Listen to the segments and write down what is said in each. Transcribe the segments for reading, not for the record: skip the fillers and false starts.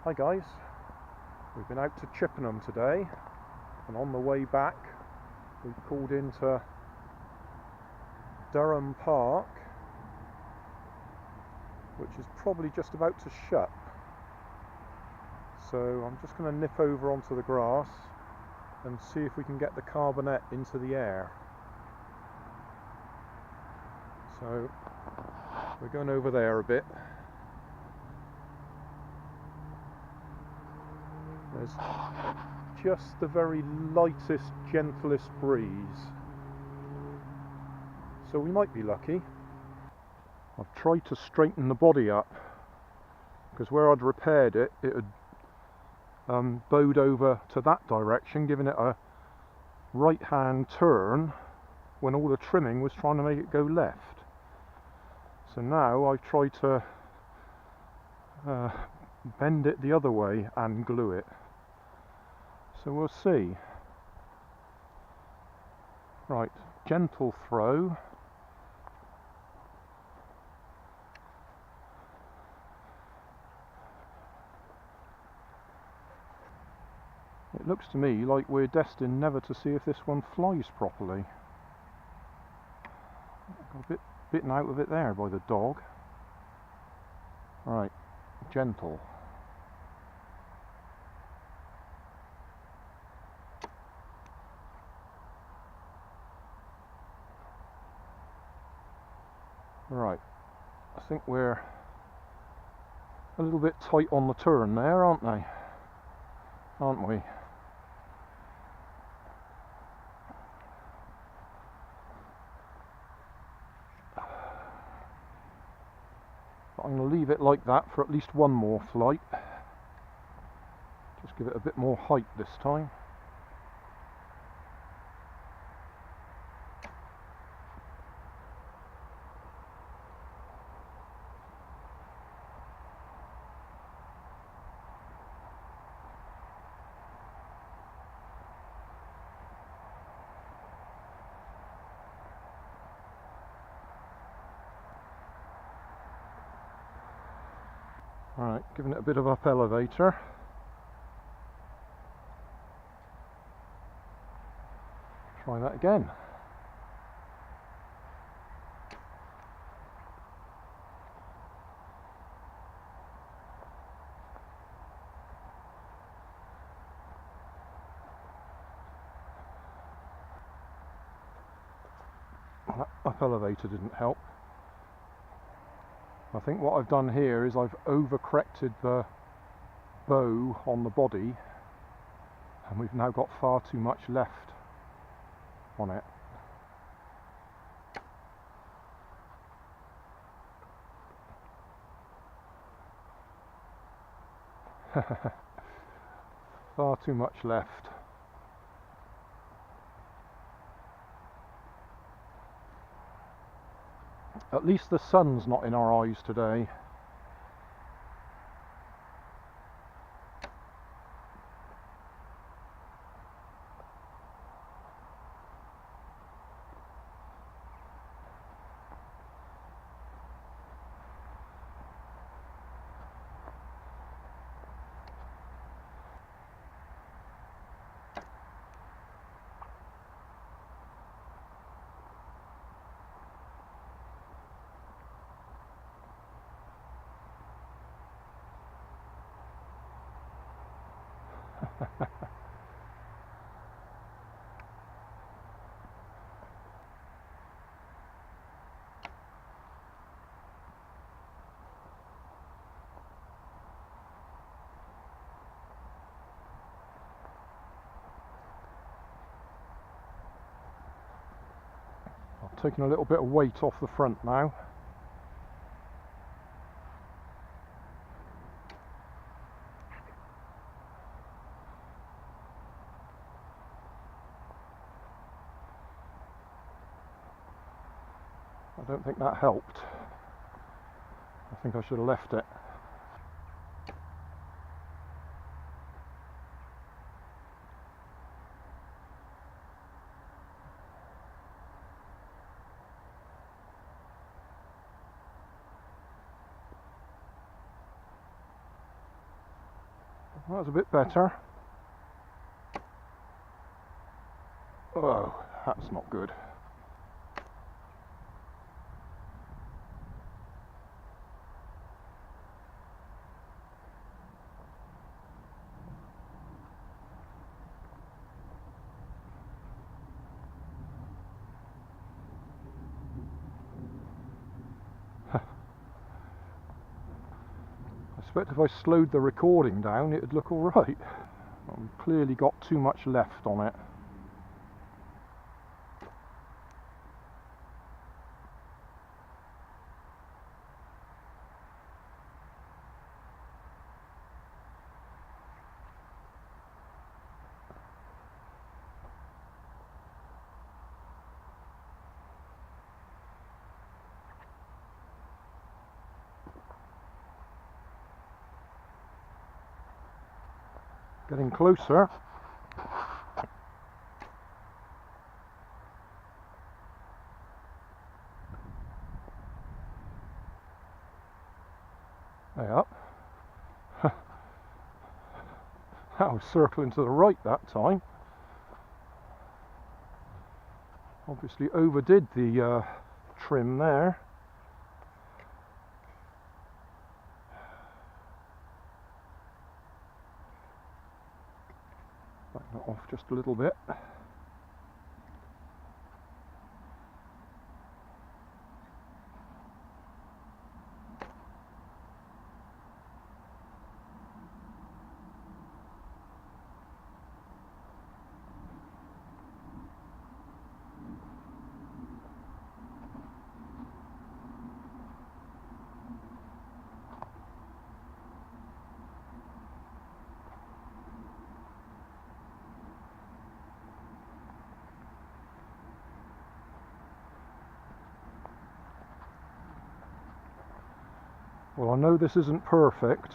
Hi guys, we've been out to Chippenham today, and on the way back we've called into Durham Park, which is probably just about to shut. So I'm just going to nip over onto the grass and see if we can get the Carbonnette into the air. So we're going over there a bit. There's just the very lightest, gentlest breeze, so we might be lucky. I've tried to straighten the body up, because where I'd repaired it, it had bowed over to that direction, giving it a right hand turn when all the trimming was trying to make it go left. So now I've tried to bend it the other way and glue it. So we'll see. Right, gentle throw. It looks to me like we're destined never to see if this one flies properly. Got a bit bitten out of it there by the dog. Right, gentle. Right, I think we're a little bit tight on the turn there, aren't we? But I'm going to leave it like that for at least one more flight. Just give it a bit more height this time. Alright, giving it a bit of up elevator. Try that again. That up elevator didn't help. I think what I've done here is I've overcorrected the bow on the body, and we've now got far too much left on it. Far too much left. At least the sun's not in our eyes today. I've taken a little bit of weight off the front now. I don't think that helped. I think I should have left it. That's a bit better. Oh, that's not good. I expect if I slowed the recording down it'd look alright. I've clearly got too much left on it. Getting closer. There. That was circling to the right that time. Obviously overdid the trim there. Back that off just a little bit. Well, I know this isn't perfect,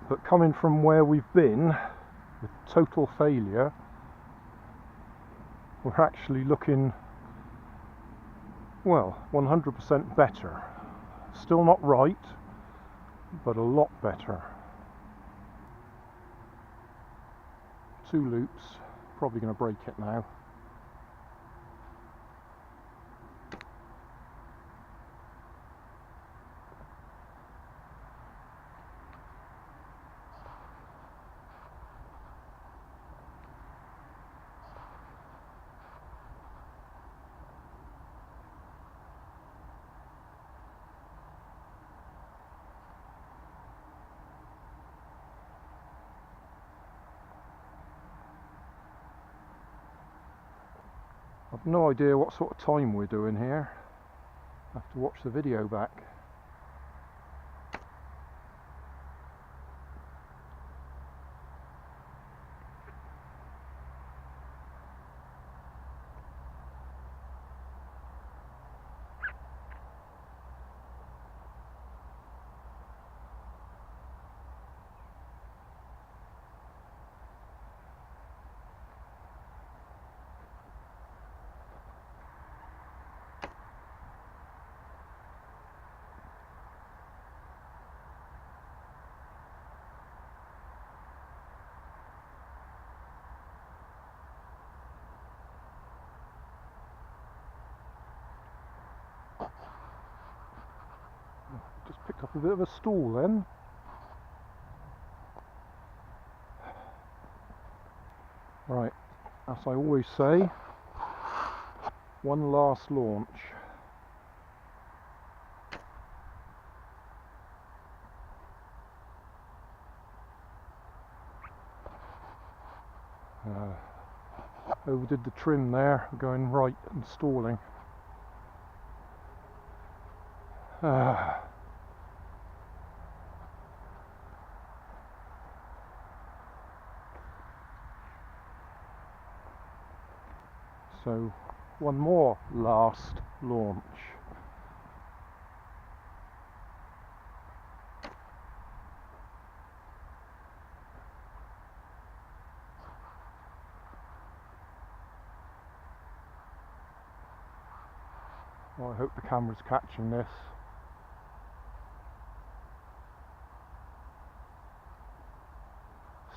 but coming from where we've been with total failure, we're actually looking, well, 100% better. Still not right, but a lot better. 2 loops, probably going to break it now. I've no idea what sort of time we're doing here. I have to watch the video back. Just picked up a bit of a stall then. Right, as I always say, one last launch. Overdid the trim there, going right and stalling. So one more last launch. Well, I hope the camera's catching this.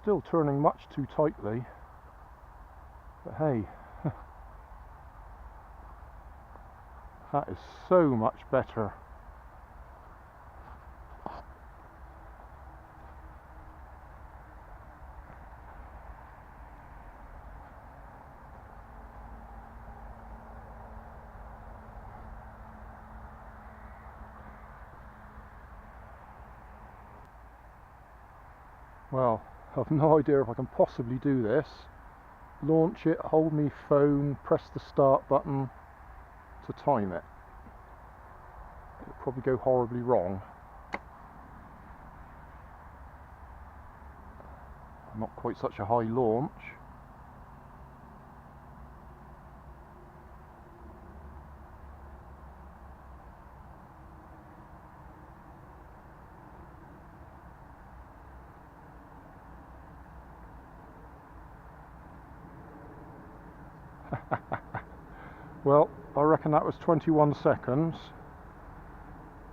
still turning much too tightly, but hey, that is so much better. Well, I've no idea if I can possibly do this. Launch it, hold my phone, press the start button to time it. It'll probably go horribly wrong. Not quite such a high launch. Well, I reckon that was 21 seconds.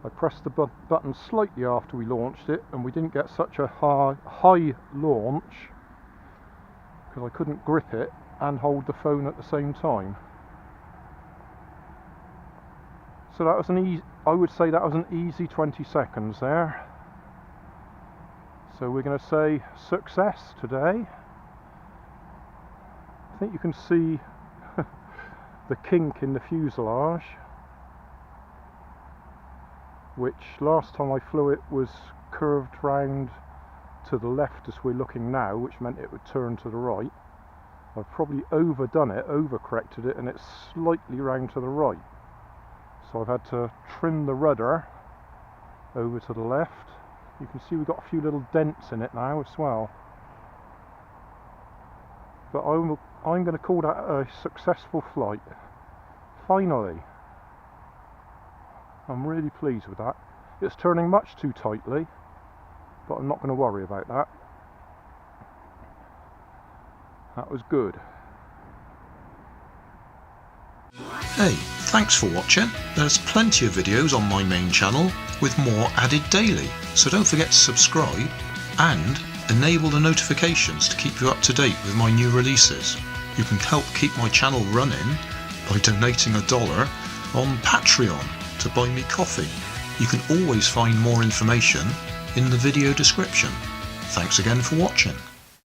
I pressed the button slightly after we launched it, and we didn't get such a high launch because I couldn't grip it and hold the phone at the same time. So that was I would say that was an easy 20 seconds there. So we're going to say success today. I think you can see the kink in the fuselage, which last time I flew it was curved round to the left as we're looking now, which meant it would turn to the right. I've probably overdone it, overcorrected it, and it's slightly round to the right. So I've had to trim the rudder over to the left. You can see we've got a few little dents in it now as well. But I'm going to call that a successful flight. Finally. I'm really pleased with that. It's turning much too tightly, but I'm not going to worry about that. That was good. Hey, thanks for watching. There's plenty of videos on my main channel with more added daily, so don't forget to subscribe and enable the notifications to keep you up to date with my new releases. You can help keep my channel running by donating $1 on Patreon to buy me coffee. You can always find more information in the video description. Thanks again for watching.